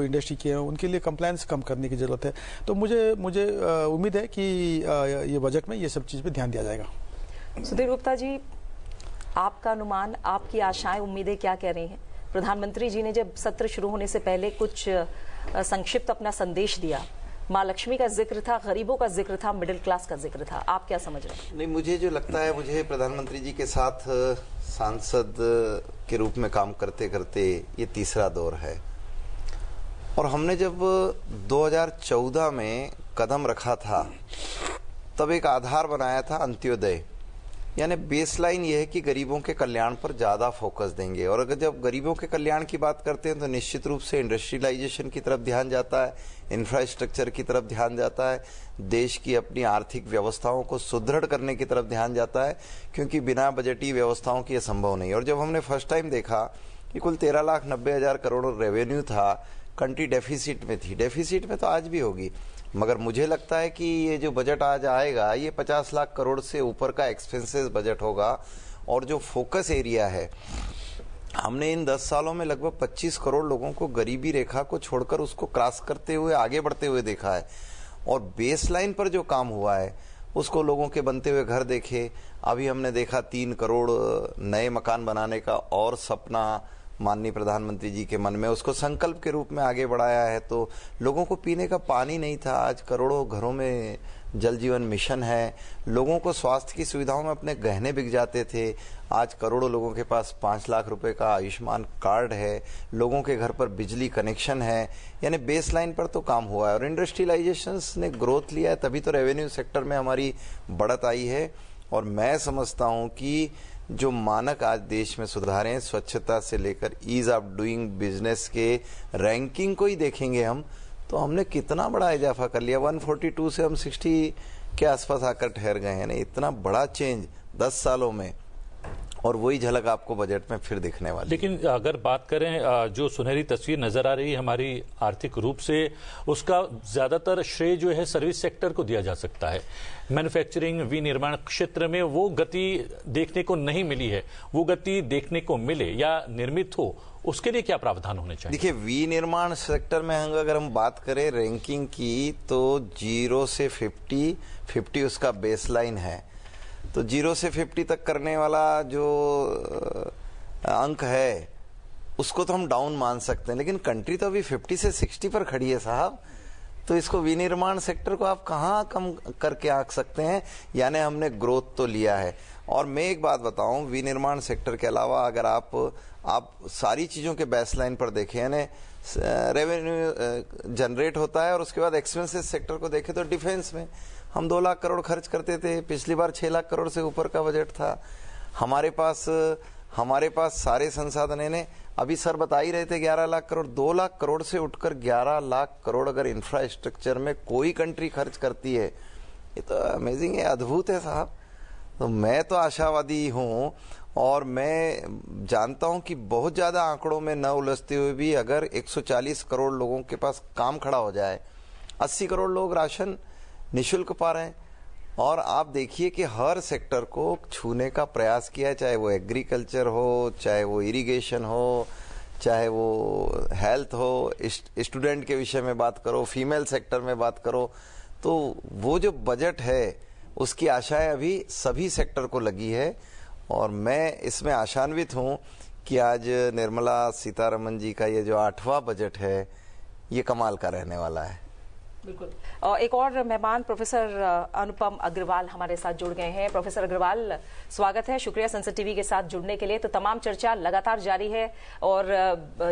जो इंडस्ट्री के हैं उनके लिए कंप्लायंस कम करने की जरूरत है। तो मुझे उम्मीद है कि ये बजट में ये सब चीज़ पे ध्यान दिया जाएगा। सुधीर गुप्ता जी, आपका अनुमान, आपकी आशाएं, उम्मीदें क्या कह रही हैं? प्रधानमंत्री जी ने जब सत्र शुरू होने से पहले कुछ संक्षिप्त अपना संदेश दिया, माँ लक्ष्मी का जिक्र था, गरीबों का जिक्र था, मिडिल क्लास का जिक्र था, आप क्या समझ रहे हैं? नहीं, मुझे जो लगता है, मुझे प्रधानमंत्री जी के साथ सांसद के रूप में काम करते करते ये तीसरा दौर है, और हमने जब 2014 में कदम रखा था तब एक आधार बनाया था अंत्योदय, यानी बेसलाइन ये है कि गरीबों के कल्याण पर ज़्यादा फोकस देंगे। और अगर जब गरीबों के कल्याण की बात करते हैं तो निश्चित रूप से इंडस्ट्रियलाइजेशन की तरफ ध्यान जाता है, इंफ्रास्ट्रक्चर की तरफ ध्यान जाता है, देश की अपनी आर्थिक व्यवस्थाओं को सुदृढ़ करने की तरफ ध्यान जाता है, क्योंकि बिना बजटीय व्यवस्थाओं की यह संभव नहीं। और जब हमने फर्स्ट टाइम देखा कि कुल 13,90,000 करोड़ रेवेन्यू था, कंट्री डेफिसिट में थी, डेफिसिट में तो आज भी होगी, मगर मुझे लगता है कि ये जो बजट आज आएगा ये 50 लाख करोड़ से ऊपर का एक्सपेंसेस बजट होगा। और जो फोकस एरिया है, हमने इन 10 सालों में लगभग 25 करोड़ लोगों को गरीबी रेखा को छोड़कर उसको क्रॉस करते हुए आगे बढ़ते हुए देखा है। और बेसलाइन पर जो काम हुआ है उसको लोगों के बनते हुए घर देखे। अभी हमने देखा 3 करोड़ नए मकान बनाने का और सपना माननीय प्रधानमंत्री जी के मन में, उसको संकल्प के रूप में आगे बढ़ाया है। तो लोगों को पीने का पानी नहीं था, आज करोड़ों घरों में जल जीवन मिशन है। लोगों को स्वास्थ्य की सुविधाओं में अपने गहने बिक जाते थे, आज करोड़ों लोगों के पास 5 लाख रुपए का आयुष्मान कार्ड है, लोगों के घर पर बिजली कनेक्शन है। यानी बेस लाइन पर तो काम हुआ है और इंडस्ट्रियलाइजेशन ने ग्रोथ लिया है, तभी तो रेवेन्यू सेक्टर में हमारी बढ़त आई है। और मैं समझता हूँ कि जो मानक आज देश में सुधारे हैं, स्वच्छता से लेकर ईज ऑफ डूइंग बिजनेस के रैंकिंग को ही देखेंगे हम, तो हमने कितना बड़ा इजाफा कर लिया। 142 से हम 60 के आसपास आकर ठहर गए हैं। इतना बड़ा चेंज 10 सालों में, और वही झलक आपको बजट में फिर दिखने वाली। लेकिन अगर बात करें जो सुनहरी तस्वीर नजर आ रही है हमारी आर्थिक रूप से, उसका ज्यादातर श्रेय जो है सर्विस सेक्टर को दिया जा सकता है। मैन्युफैक्चरिंग, विनिर्माण क्षेत्र में वो गति देखने को नहीं मिली है। वो गति देखने को मिले या निर्मित हो, उसके लिए क्या प्रावधान होने चाहिए? देखिए, विनिर्माण सेक्टर में अगर हम बात करें रैंकिंग की, तो 0 से 50 उसका बेसलाइन है। तो 0 से 50 तक करने वाला जो अंक है उसको तो हम डाउन मान सकते हैं, लेकिन कंट्री तो अभी 50 से 60 पर खड़ी है साहब। तो इसको विनिर्माण सेक्टर को आप कहाँ कम करके आंक सकते हैं? यानी हमने ग्रोथ तो लिया है। और मैं एक बात बताऊं, विनिर्माण सेक्टर के अलावा अगर आप सारी चीजों के बेसलाइन पर देखें, यानी रेवेन्यू जनरेट होता है और उसके बाद एक्सपेंसेस सेक्टर को देखें तो डिफेंस में हम 2 लाख करोड़ खर्च करते थे, पिछली बार 6 लाख करोड़ से ऊपर का बजट था। हमारे पास सारे संसाधन ने, अभी सर बता ही रहे थे 11 लाख करोड़, 2 लाख करोड़ से उठकर 11 लाख करोड़ अगर इंफ्रास्ट्रक्चर में कोई कंट्री खर्च करती है, ये तो अमेजिंग है, अद्भुत है साहब। तो मैं तो आशावादी हूँ और मैं जानता हूँ कि बहुत ज्यादा आंकड़ों में न उलझते हुए भी अगर 140 करोड़ लोगों के पास काम खड़ा हो जाए, 80 करोड़ लोग राशन निःशुल्क पा रहे हैं, और आप देखिए कि हर सेक्टर को छूने का प्रयास किया है, चाहे वो एग्रीकल्चर हो, चाहे वो इरिगेशन हो, चाहे वो हेल्थ हो, स्टूडेंट के विषय में बात करो, फीमेल सेक्टर में बात करो। तो वो जो बजट है उसकी आशाएं अभी सभी सेक्टर को लगी है, और मैं इसमें आशान्वित हूं कि आज निर्मला सीतारमण जी का ये जो 8वां बजट है ये कमाल का रहने वाला है। बिल्कुल। एक और मेहमान प्रोफेसर अनुपम अग्रवाल हमारे साथ जुड़ गए हैं। प्रोफेसर अग्रवाल, स्वागत है, शुक्रिया संसद टीवी के साथ जुड़ने के लिए। तो तमाम चर्चा लगातार जारी है और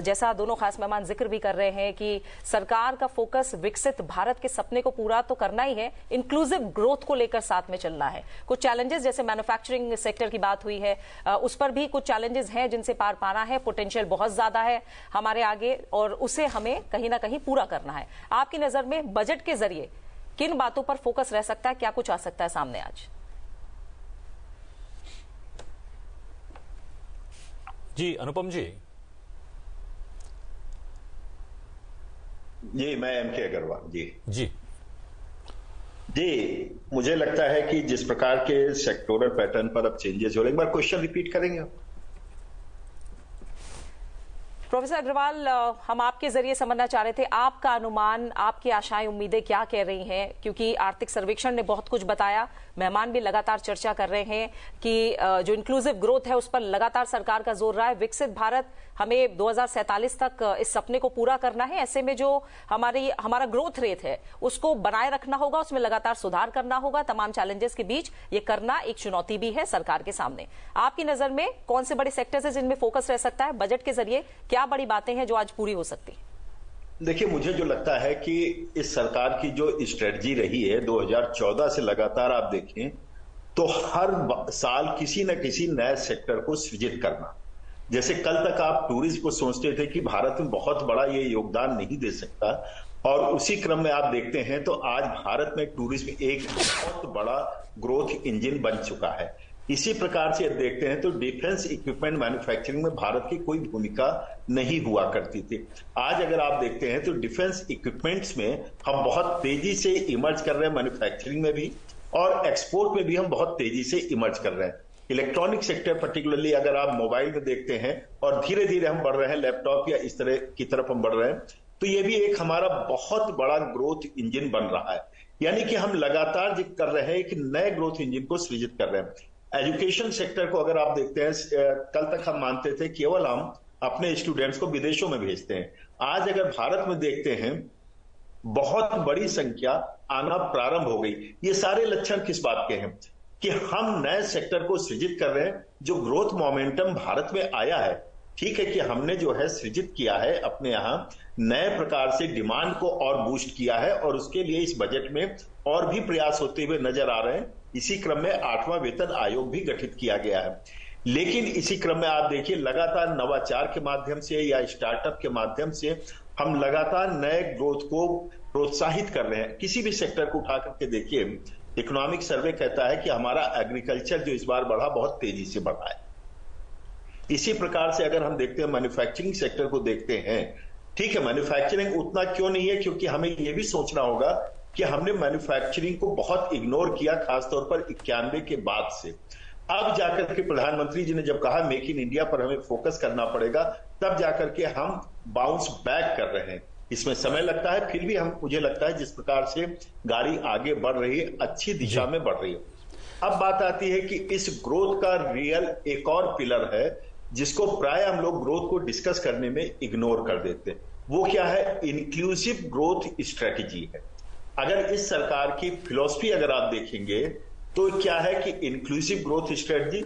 जैसा दोनों खास मेहमान जिक्र भी कर रहे हैं कि सरकार का फोकस विकसित भारत के सपने को पूरा तो करना ही है, इंक्लूसिव ग्रोथ को लेकर साथ में चलना है। कुछ चैलेंजेस, जैसे मैन्युफैक्चरिंग सेक्टर की बात हुई है, उस पर भी कुछ चैलेंजेस हैं जिनसे पार पाना है। पोटेंशियल बहुत ज्यादा है हमारे आगे और उसे हमें कहीं ना कहीं पूरा करना है। आपकी नजर में बजट के जरिए किन बातों पर फोकस रह सकता है, क्या कुछ आ सकता है सामने आज? जी अनुपम जी। जी, मैं एमके अग्रवाल जी। जी जी, मुझे लगता है कि जिस प्रकार के सेक्टोरल पैटर्न पर अब चेंजेस हो रहे हैं, एक बार क्वेश्चन रिपीट करेंगे आप? प्रोफेसर अग्रवाल, हम आपके जरिए समझना चाह रहे थे आपका अनुमान, आपकी आशाएं उम्मीदें क्या कह रही हैं, क्योंकि आर्थिक सर्वेक्षण ने बहुत कुछ बताया, मेहमान भी लगातार चर्चा कर रहे हैं कि जो इंक्लूसिव ग्रोथ है उस पर लगातार सरकार का जोर रहा है। विकसित भारत, हमें 2047 तक इस सपने को पूरा करना है। ऐसे में जो हमारा ग्रोथ रेट है उसको बनाए रखना होगा, उसमें लगातार सुधार करना होगा। तमाम चैलेंजेस के बीच ये करना एक चुनौती भी है सरकार के सामने। आपकी नजर में कौन से बड़े सेक्टर्स हैं जिनमें फोकस रह सकता है? बजट के जरिए क्या बड़ी बातें हैं जो आज पूरी हो सकती है? देखिए, मुझे जो लगता है कि इस सरकार की जो स्ट्रेटजी रही है 2014 से लगातार आप देखें तो हर साल किसी न किसी नए सेक्टर को सृजित करना। जैसे कल तक आप टूरिज्म को सोचते थे कि भारत में बहुत बड़ा ये योगदान नहीं दे सकता, और उसी क्रम में आप देखते हैं तो आज भारत में टूरिज्म एक बहुत बड़ा ग्रोथ इंजन बन चुका है। इसी प्रकार से देखते हैं तो डिफेंस इक्विपमेंट मैन्युफैक्चरिंग में भारत की कोई भूमिका नहीं हुआ करती थी। आज अगर आप देखते हैं तो डिफेंस इक्विपमेंट्स में हम बहुत तेजी से इमर्ज कर रहे हैं, मैन्युफैक्चरिंग में भी और एक्सपोर्ट में भी हम बहुत तेजी से इमर्ज कर रहे हैं। इलेक्ट्रॉनिक सेक्टर पर्टिकुलरली अगर आप मोबाइल में देखते हैं और धीरे धीरे हम बढ़ रहे हैं, लैपटॉप या इस तरह की तरफ हम बढ़ रहे हैं, तो ये भी एक हमारा बहुत बड़ा ग्रोथ इंजन बन रहा है। यानी कि हम लगातार जो कर रहे हैं एक नए ग्रोथ इंजन को सृजित कर रहे हैं। एजुकेशन सेक्टर को अगर आप देखते हैं, कल तक हम मानते थे केवल हम अपने स्टूडेंट्स को विदेशों में भेजते हैं। आज अगर भारत में देखते हैं बहुत बड़ी संख्या आना प्रारंभ हो गई। ये सारे लक्षण किस बात के हैं कि हम नए सेक्टर को सृजित कर रहे हैं। जो ग्रोथ मोमेंटम भारत में आया है, ठीक है कि हमने जो है सृजित किया है अपने यहां नए प्रकार से डिमांड को और बूस्ट किया है, और उसके लिए इस बजट में और भी प्रयास होते हुए नजर आ रहे हैं। इसी क्रम में 8वां वेतन आयोग भी गठित किया गया है। लेकिन इसी क्रम में आप देखिए लगातार नवाचार के माध्यम से या स्टार्टअप के माध्यम से हम लगातार नए ग्रोथ को प्रोत्साहित कर रहे हैं। किसी भी सेक्टर को उठा करके देखिए, इकोनॉमिक सर्वे कहता है कि हमारा एग्रीकल्चर जो इस बार बढ़ा बहुत तेजी से बढ़ा है। इसी प्रकार से अगर हम देखते हैं मैन्युफैक्चरिंग सेक्टर को देखते हैं, ठीक है मैन्युफैक्चरिंग उतना क्यों नहीं है, क्योंकि हमें यह भी सोचना होगा कि हमने मैन्युफैक्चरिंग को बहुत इग्नोर किया, खासतौर पर 91 के बाद से। अब जाकर के प्रधानमंत्री जी ने जब कहा मेक इन इंडिया पर हमें फोकस करना पड़ेगा, तब जाकर के हम बाउंस बैक कर रहे हैं। इसमें समय लगता है, फिर भी मुझे लगता है जिस प्रकार से गाड़ी आगे बढ़ रही है अच्छी दिशा में बढ़ रही है। अब बात आती है कि इस ग्रोथ का रियल एक और पिलर है जिसको प्राय हम लोग ग्रोथ को डिस्कस करने में इग्नोर कर देते हैं। वो क्या है? इंक्लूसिव ग्रोथ स्ट्रेटेजी है। अगर इस सरकार की फिलॉसफी अगर आप देखेंगे तो क्या है कि inclusive growth strategy,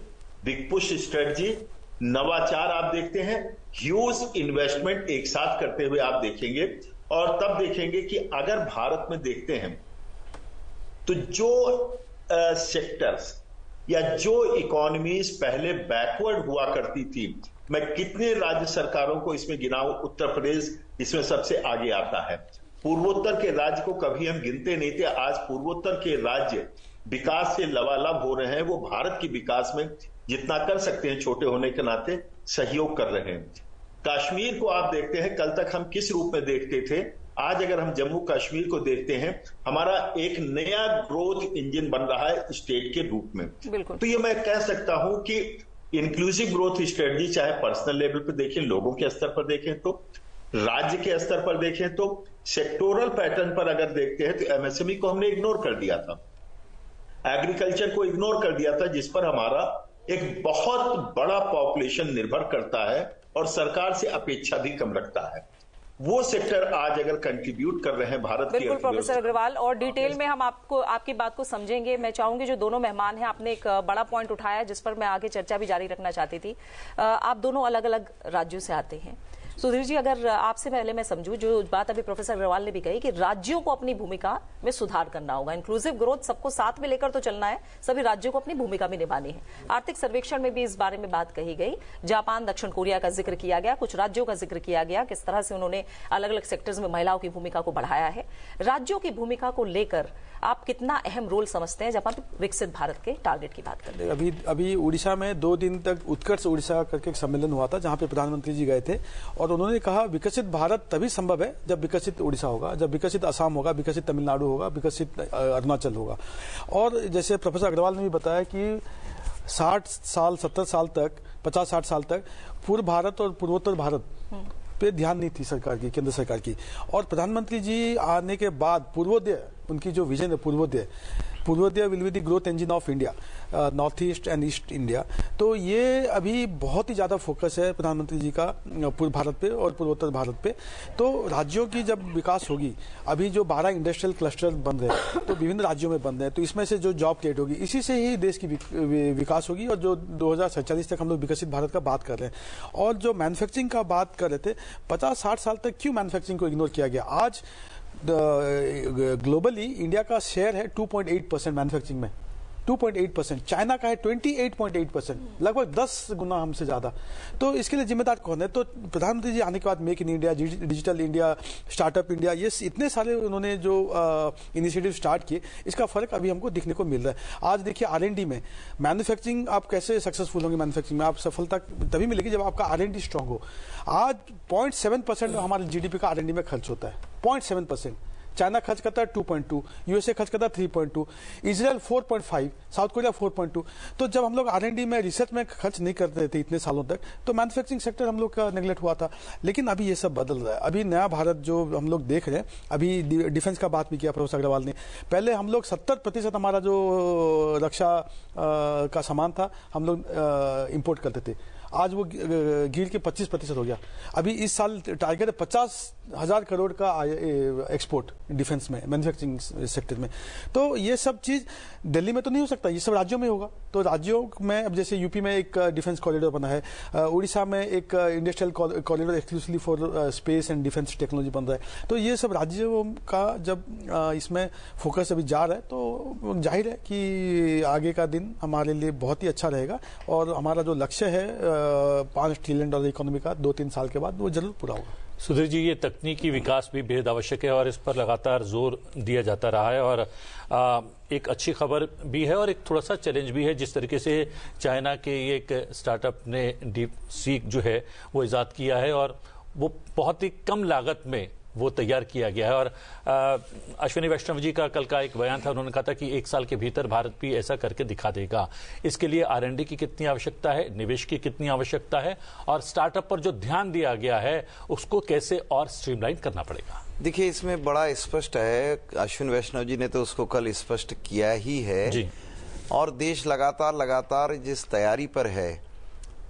big push strategy, नवाचार आप देखते हैं, ह्यूज इन्वेस्टमेंट एक साथ करते हुए आप देखेंगे। और तब देखेंगे कि अगर भारत में देखते हैं तो जो सेक्टर्स या जो इकोनॉमीज पहले बैकवर्ड हुआ करती थी, मैं कितने राज्य सरकारों को इसमें गिनाऊं, उत्तर प्रदेश इसमें सबसे आगे आता है। पूर्वोत्तर के राज्य को कभी हम गिनते नहीं थे, आज पूर्वोत्तर के राज्य विकास से लबालब हो रहे हैं। वो भारत के विकास में जितना कर सकते हैं छोटे होने के नाते सहयोग कर रहे हैं। कश्मीर को आप देखते हैं, कल तक हम किस रूप में देखते थे, आज अगर हम जम्मू कश्मीर को देखते हैं हमारा एक नया ग्रोथ इंजन बन रहा है स्टेट के रूप में। तो ये मैं कह सकता हूं कि इंक्लूसिव ग्रोथ स्ट्रेटजी चाहे पर्सनल लेवल पर देखें, लोगों के स्तर पर देखें, तो राज्य के स्तर पर देखें, तो सेक्टोरल पैटर्न पर अगर देखते हैं तो एमएसएमई को हमने इग्नोर कर दिया था, एग्रीकल्चर को इग्नोर कर दिया था, जिस पर हमारा एक बहुत बड़ा पॉपुलेशन निर्भर करता है और सरकार से अपेक्षा भी कम रखता है। वो सेक्टर आज अगर कंट्रीब्यूट कर रहे हैं भारत के। बिल्कुल प्रोफेसर अग्रवाल, और डिटेल में हम आपकी बात को समझेंगे। मैं चाहूंगी जो दोनों मेहमान हैं, आपने एक बड़ा पॉइंट उठाया जिस पर मैं आगे चर्चा भी जारी रखना चाहती थी। आप दोनों अलग अलग राज्यों से आते हैं। सुधीर जी, अगर आपसे पहले मैं समझूं, जो बात अभी प्रोफेसर अग्रवाल ने भी कही कि राज्यों को अपनी भूमिका में सुधार करना होगा, इंक्लूसिव ग्रोथ सबको साथ में लेकर तो चलना है, सभी राज्यों को अपनी भूमिका भी निभानी है। आर्थिक सर्वेक्षण में भी इस बारे में बात कही गई। जापान, दक्षिण कोरिया का जिक्र किया गया, कुछ राज्यों का जिक्र किया गया, किस तरह से उन्होंने अलग अलग सेक्टर्स में महिलाओं की भूमिका को बढ़ाया है। राज्यों की भूमिका को लेकर आप कितना अहम रोल समझते हैं जब आप विकसित भारत के टारगेट की बात करते हैं? अभी उड़ीसा में 2 दिन तक उत्कर्ष उड़ीसा करके एक सम्मेलन हुआ था जहां पे प्रधानमंत्री जी गए थे और उन्होंने कहा विकसित भारत तभी संभव है जब विकसित उड़ीसा होगा, जब विकसित असम होगा, विकसित तमिलनाडु होगा, विकसित अरुणाचल होगा। और जैसे प्रोफेसर अग्रवाल ने भी बताया कि 60 साल 70 साल तक 50-60 साल तक पूर्व भारत और पूर्वोत्तर भारत पे ध्यान नहीं थी सरकार की, केंद्र सरकार की। और प्रधानमंत्री जी आने के बाद पूर्वोदय, उनकी जो विजन है Purvodaya will be the growth engine of India, North East and East India. तो ये अभी बहुत ही ज्यादा फोकस है प्रधानमंत्री जी का पूर्व भारत पे और पूर्वोत्तर भारत पे। तो राज्यों की जब विकास होगी, अभी जो 12 इंडस्ट्रियल क्लस्टर बन रहे हैं तो विभिन्न राज्यों में बन रहे हैं, तो इसमें से जो जॉब क्रिएट होगी इसी से ही देश की विकास होगी। और जो 2047 तक हम लोग विकसित भारत का बात कर रहे हैं, और जो मैन्युफैक्चरिंग का बात कर रहे थे, 50-60 साल तक क्यों मैन्युफैक्चरिंग को इग्नोर किया गया? आज ग्लोबली इंडिया का शेयर है 2.8% मैन्युफैक्चरिंग में, 2.8%। चाइना का है 28.8%, लगभग 10 गुना हमसे ज्यादा। तो इसके लिए जिम्मेदार कौन है? तो प्रधानमंत्री जी आने के बाद make in India, digital India, startup India, ये इतने सारे उन्होंने जो इनिशिएटिव स्टार्ट किए, इसका फर्क अभी हमको दिखने को मिल रहा है। आज देखिए R&D में मैन्युफैक्चरिंग, आप कैसे सक्सेसफुल होंगे मैन्युफैक्चरिंग में? आप सफलता तभी मिलेगी जब आपका R&D स्ट्रांग हो। आज 0.7% हमारे GDP का R&D में खर्च होता है, 0.7%। चाइना खर्च करता है 2.2, यूएसए खर्च करता है 3.2, इजराइल 4.5, साउथ कोरिया 4.2। तो जब हम लोग R&D में, रिसर्च में खर्च नहीं करते थे इतने सालों तक, तो मैन्युफैक्चरिंग सेक्टर हम लोग का नेग्लेक्ट हुआ था। लेकिन अभी ये सब बदल रहा है। अभी नया भारत जो हम लोग देख रहे हैं, अभी डिफेंस का बात भी किया प्रोफेसर अग्रवाल ने। पहले हम लोग 70% हमारा जो रक्षा का सामान था हम लोग इम्पोर्ट करते थे, आज वो गिर के 25% हो गया। अभी इस साल टारगेट है 50,000 करोड़ का एक्सपोर्ट डिफेंस में, मैन्युफैक्चरिंग सेक्टर में। तो ये सब चीज दिल्ली में तो नहीं हो सकता, ये सब राज्यों में होगा। तो राज्यों में अब जैसे यूपी में एक डिफेंस कॉरिडोर बना है, उड़ीसा में एक industrial corridor exclusively for space and defence technology बन रहा है। तो ये सब राज्यों का जब इसमें फोकस अभी जा रहा है, तो जाहिर है कि आगे का दिन हमारे लिए बहुत ही अच्छा रहेगा। और हमारा जो लक्ष्य है $5 ट्रिलियन इकोनॉमी का 2-3 साल के बाद, वो जरूर पूरा होगा। सुधीर जी, ये तकनीकी विकास भी बेहद आवश्यक है और इस पर लगातार जोर दिया जाता रहा है। और एक अच्छी खबर भी है और एक थोड़ा सा चैलेंज भी है। जिस तरीके से चाइना के एक स्टार्टअप ने डीप सीक जो है वो इजाद किया है, और वो बहुत ही कम लागत में वो तैयार किया गया है। और अश्विनी वैष्णव जी का कल का एक बयान था, उन्होंने कहा था कि 1 साल के भीतर भारत भी ऐसा करके दिखा देगा। इसके लिए R&D की कितनी आवश्यकता है, निवेश की कितनी आवश्यकता है, और स्टार्टअप पर जो ध्यान दिया गया है उसको कैसे और स्ट्रीमलाइन करना पड़ेगा? देखिए, इसमें बड़ा स्पष्ट है, अश्विन वैष्णव जी ने तो उसको कल स्पष्ट किया ही है जी। और देश लगातार जिस तैयारी पर है,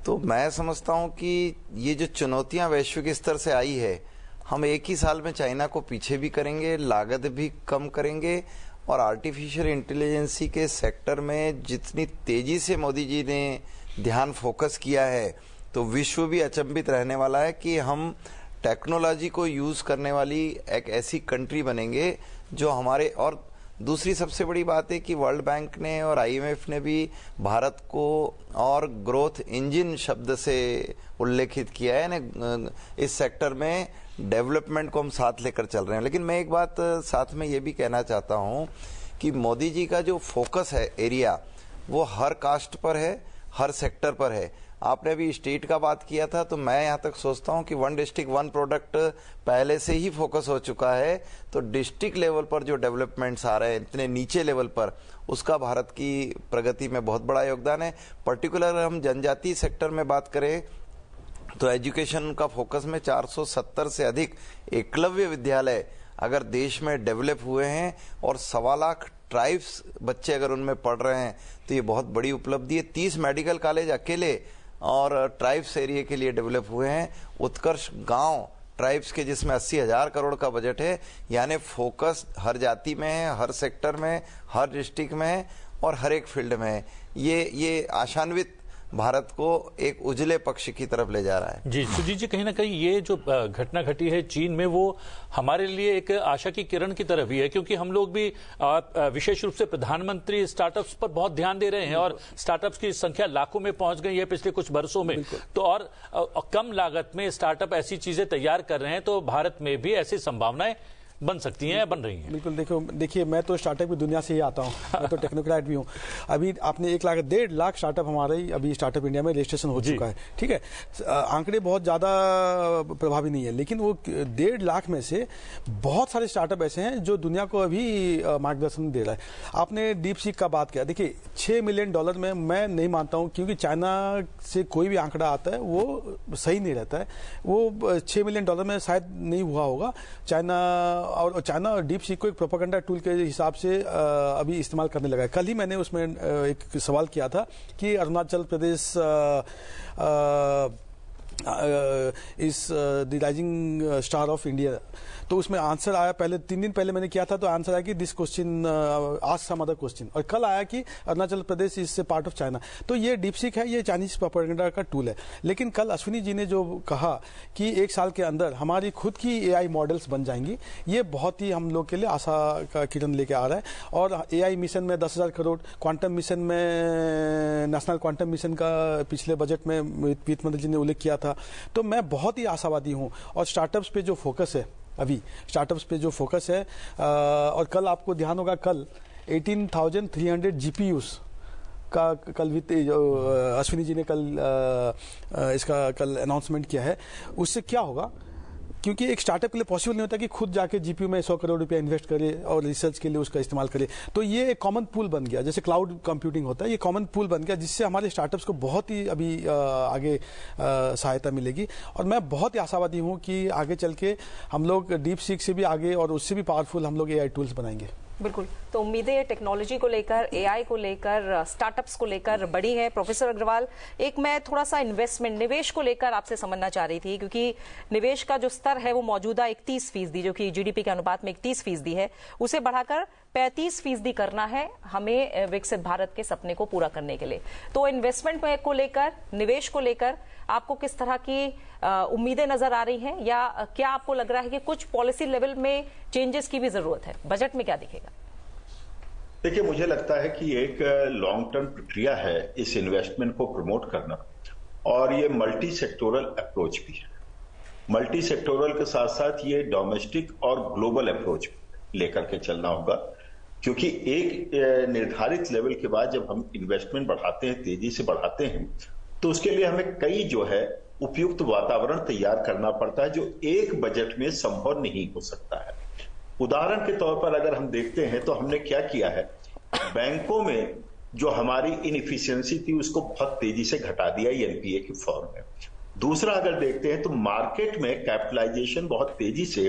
तो मैं समझता हूं कि ये जो चुनौतियां वैश्विक स्तर से आई है, हम एक ही साल में चाइना को पीछे भी करेंगे, लागत भी कम करेंगे। और आर्टिफिशियल इंटेलिजेंसी के सेक्टर में जितनी तेजी से मोदी जी ने ध्यान फोकस किया है, तो विश्व भी अचंभित रहने वाला है कि हम टेक्नोलॉजी को यूज करने वाली एक ऐसी कंट्री बनेंगे जो हमारे। और दूसरी सबसे बड़ी बात है कि वर्ल्ड बैंक ने और IMF ने भी भारत को और ग्रोथ इंजन शब्द से उल्लेखित किया है ना, इस सेक्टर में डेवलपमेंट को हम साथ लेकर चल रहे हैं। लेकिन मैं एक बात साथ में ये भी कहना चाहता हूं कि मोदी जी का जो फोकस है एरिया, वो हर कास्ट पर है, हर सेक्टर पर है। आपने अभी स्टेट का बात किया था, तो मैं यहाँ तक सोचता हूँ कि 1 डिस्ट्रिक्ट 1 प्रोडक्ट पहले से ही फोकस हो चुका है। तो डिस्ट्रिक्ट लेवल पर जो डेवलपमेंट्स आ रहे हैं इतने नीचे लेवल पर, उसका भारत की प्रगति में बहुत बड़ा योगदान है। पर्टिकुलर हम जनजातीय सेक्टर में बात करें तो एजुकेशन का फोकस में 470 से अधिक एकलव्य विद्यालय अगर देश में डेवलप हुए हैं और 1.25 लाख ट्राइब्स बच्चे अगर उनमें पढ़ रहे हैं, तो ये बहुत बड़ी उपलब्धि है। 30 मेडिकल कॉलेज अकेले और ट्राइब्स एरिया के लिए डेवलप हुए हैं। उत्कर्ष गांव ट्राइब्स के, जिसमें 80,000 करोड़ का बजट है। यानी फोकस हर जाति में है, हर सेक्टर में, हर डिस्ट्रिक्ट में है और हर एक फील्ड में है। ये आशान्वित भारत को एक उजले पक्ष की तरफ ले जा रहा है। जी सुजीत जी, कहीं ना कहीं ये जो घटना घटी है चीन में, वो हमारे लिए एक आशा की किरण की तरफ ही है, क्योंकि हम लोग भी विशेष रूप से प्रधानमंत्री स्टार्टअप्स पर बहुत ध्यान दे रहे हैं और स्टार्टअप्स की संख्या लाखों में पहुंच गई है पिछले कुछ वर्षों में। तो और कम लागत में स्टार्टअप ऐसी चीजें तैयार कर रहे हैं, तो भारत में भी ऐसी संभावनाएं बन सकती हैं या बन रही हैं? बिल्कुल, देखिए मैं तो स्टार्टअप की दुनिया से ही आता हूँ, मैं तो टेक्नोक्रेट भी हूँ। अभी आपने 1.5 लाख स्टार्टअप हमारे अभी स्टार्टअप इंडिया में रजिस्ट्रेशन हो चुका है, ठीक है। आंकड़े बहुत ज्यादा प्रभावी नहीं है, लेकिन वो 1.5 लाख में से बहुत सारे स्टार्टअप ऐसे हैं जो दुनिया को अभी मार्गदर्शन दे रहा है। आपने डीप सीक का बात किया, देखिए $6 मिलियन में मैं नहीं मानता हूँ, क्योंकि चाइना से कोई भी आंकड़ा आता है वो सही नहीं रहता है। वो $6 मिलियन में शायद नहीं हुआ होगा। चाइना डीप सीक को एक प्रोपेगेंडा टूल के हिसाब से अभी इस्तेमाल करने लगा है। कल ही मैंने उसमें एक सवाल किया था कि Arunachal Pradesh is the rising star of India, तो उसमें आंसर आया, पहले 3 दिन पहले मैंने किया था तो आंसर आया कि this question ask some other question, और कल आया कि अरुणाचल प्रदेश इज से पार्ट ऑफ चाइना। तो ये डीप सीक है, ये चाइनीज प्रोपेगेंडा का टूल है। लेकिन कल अश्विनी जी ने जो कहा कि 1 साल के अंदर हमारी खुद की AI मॉडल्स बन जाएंगी, ये बहुत ही हम लोग के लिए आशा का किरण लेके आ रहा है। और AI मिशन में 10,000 करोड़, क्वांटम मिशन में, नेशनल क्वांटम मिशन का पिछले बजट में वित्त मंत्री जी ने उल्लेख किया था। तो मैं बहुत ही आशावादी हूं। और स्टार्टअप्स पे जो फोकस है अभी, स्टार्टअप्स पे जो फोकस है, और कल आपको ध्यान होगा, कल 18,300 GPUs का कल अश्विनी जी ने इसका कल अनाउंसमेंट किया है। उससे क्या होगा, क्योंकि एक स्टार्टअप के लिए पॉसिबल नहीं होता कि खुद जाके जीपीयू में 100 करोड़ रुपया इन्वेस्ट करे और रिसर्च के लिए उसका इस्तेमाल करे। तो ये एक कॉमन पूल बन गया, जैसे क्लाउड कंप्यूटिंग होता है, ये कॉमन पूल बन गया, जिससे हमारे स्टार्टअप्स को बहुत ही अभी आगे सहायता मिलेगी। और मैं बहुत ही आशावादी हूँ कि आगे चल के हम लोग डीप सीक से भी आगे और उससे भी पावरफुल हम लोग AI टूल्स बनाएंगे। बिल्कुल, तो उम्मीदें टेक्नोलॉजी को लेकर, AI को लेकर, स्टार्टअप्स को लेकर बड़ी है। प्रोफेसर अग्रवाल, एक मैं थोड़ा सा इन्वेस्टमेंट, निवेश को लेकर आपसे समझना चाह रही थी, क्योंकि निवेश का जो स्तर है वो मौजूदा 31%, जो कि GDP के अनुपात में 31% है, उसे बढ़ाकर 35% करना है हमें विकसित भारत के सपने को पूरा करने के लिए। तो इन्वेस्टमेंट को लेकर, निवेश को लेकर आपको किस तरह की उम्मीदें नजर आ रही हैं, या क्या आपको लग रहा है कि कुछ पॉलिसी लेवल में चेंजेस की भी जरूरत है? बजट में क्या दिखेगा? देखिए, मुझे लगता है कि एक लॉन्ग टर्म प्रक्रिया है इस इन्वेस्टमेंट को प्रमोट करना, और ये मल्टी सेक्टोरल अप्रोच भी है। मल्टी सेक्टोरल के साथ साथ ये डोमेस्टिक और ग्लोबल अप्रोच लेकर के चलना होगा, क्योंकि एक निर्धारित लेवल के बाद जब हम इन्वेस्टमेंट बढ़ाते हैं, तेजी से बढ़ाते हैं, तो उसके लिए हमें कई जो है उपयुक्त वातावरण तैयार करना पड़ता है, जो एक बजट में संभव नहीं हो सकता है। उदाहरण के तौर पर अगर हम देखते हैं तो हमने क्या किया है, बैंकों में जो हमारी इनएफिशिएंसी थी उसको बहुत तेजी से घटा दिया NPA की फॉर्म में। दूसरा अगर देखते हैं तो मार्केट में कैपिटलाइजेशन बहुत तेजी से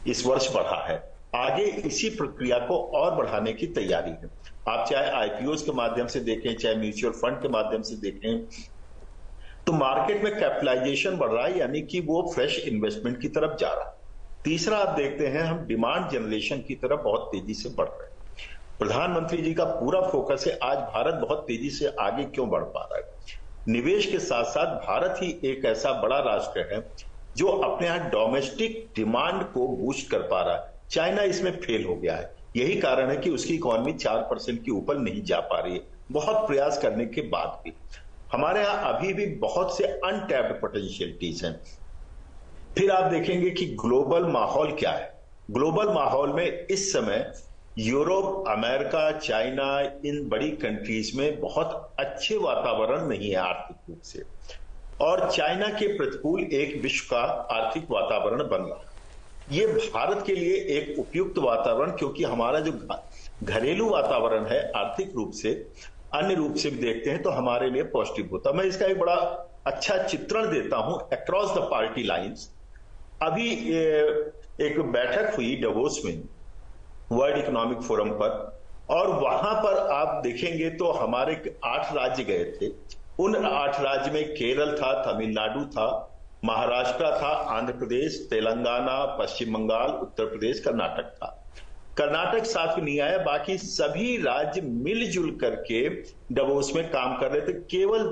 इस वर्ष बढ़ा है। आगे इसी प्रक्रिया को और बढ़ाने की तैयारी है। आप चाहे IPOs के माध्यम से देखें, चाहे म्यूचुअल फंड के माध्यम से देखें, तो मार्केट में कैपिटलाइजेशन बढ़ रहा है, यानी कि वो फ्रेश इन्वेस्टमेंट की तरफ जा रहा है। तीसरा आप देखते हैं हम डिमांड जनरेशन की तरफ बहुत तेजी से बढ़ रहे हैं। प्रधानमंत्री जी का पूरा फोकस है आज भारत बहुत तेजी से आगे क्यों बढ़ पा रहा है। निवेश के साथ साथ भारत ही एक ऐसा बड़ा राष्ट्र है जो अपने यहां डोमेस्टिक डिमांड को बूस्ट कर पा रहा है। चाइना इसमें फेल हो गया है, यही कारण है कि उसकी इकोनॉमी 4% के ऊपर नहीं जा पा रही है, बहुत प्रयास करने के बाद भी। हमारे यहां अभी भी बहुत से अनटैप्ड पोटेंशियलिटीज हैं। फिर आप देखेंगे कि ग्लोबल माहौल क्या है। ग्लोबल माहौल में इस समय यूरोप, अमेरिका, चाइना, इन बड़ी कंट्रीज में बहुत अच्छे वातावरण नहीं है आर्थिक रूप से, और चाइना के प्रतिकूल एक विश्व का आर्थिक वातावरण बन रहा है। ये भारत के लिए एक उपयुक्त वातावरण, क्योंकि हमारा जो घरेलू वातावरण है आर्थिक रूप से, अन्य रूप से भी देखते हैं तो हमारे लिए पॉजिटिव होता है। मैं इसका एक बड़ा अच्छा चित्रण देता हूं अक्रॉस द पार्टी लाइंस। अभी एक बैठक हुई डवोस में वर्ल्ड इकोनॉमिक फोरम पर, और वहां पर आप देखेंगे तो हमारे 8 राज्य गए थे। उन 8 राज्य में केरल था, तमिलनाडु था, महाराष्ट्र था, आंध्र प्रदेश, तेलंगाना, पश्चिम बंगाल, उत्तर प्रदेश, कर्नाटक था। कर्नाटक साथ में नहीं आया, बाकी सभी राज्य मिलजुल करके डवोस में काम कर रहे थे। केवल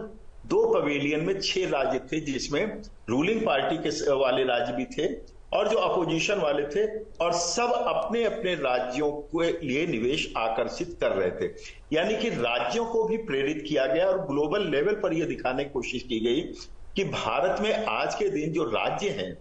2 पवेलियन में 6 राज्य थे, जिसमें रूलिंग पार्टी के वाले राज्य भी थे और जो अपोजिशन वाले थे, और सब अपने अपने राज्यों के लिए निवेश आकर्षित कर रहे थे। यानी कि राज्यों को भी प्रेरित किया गया और ग्लोबल लेवल पर यह दिखाने की कोशिश की गई कि भारत में आज के दिन जो राज्य हैं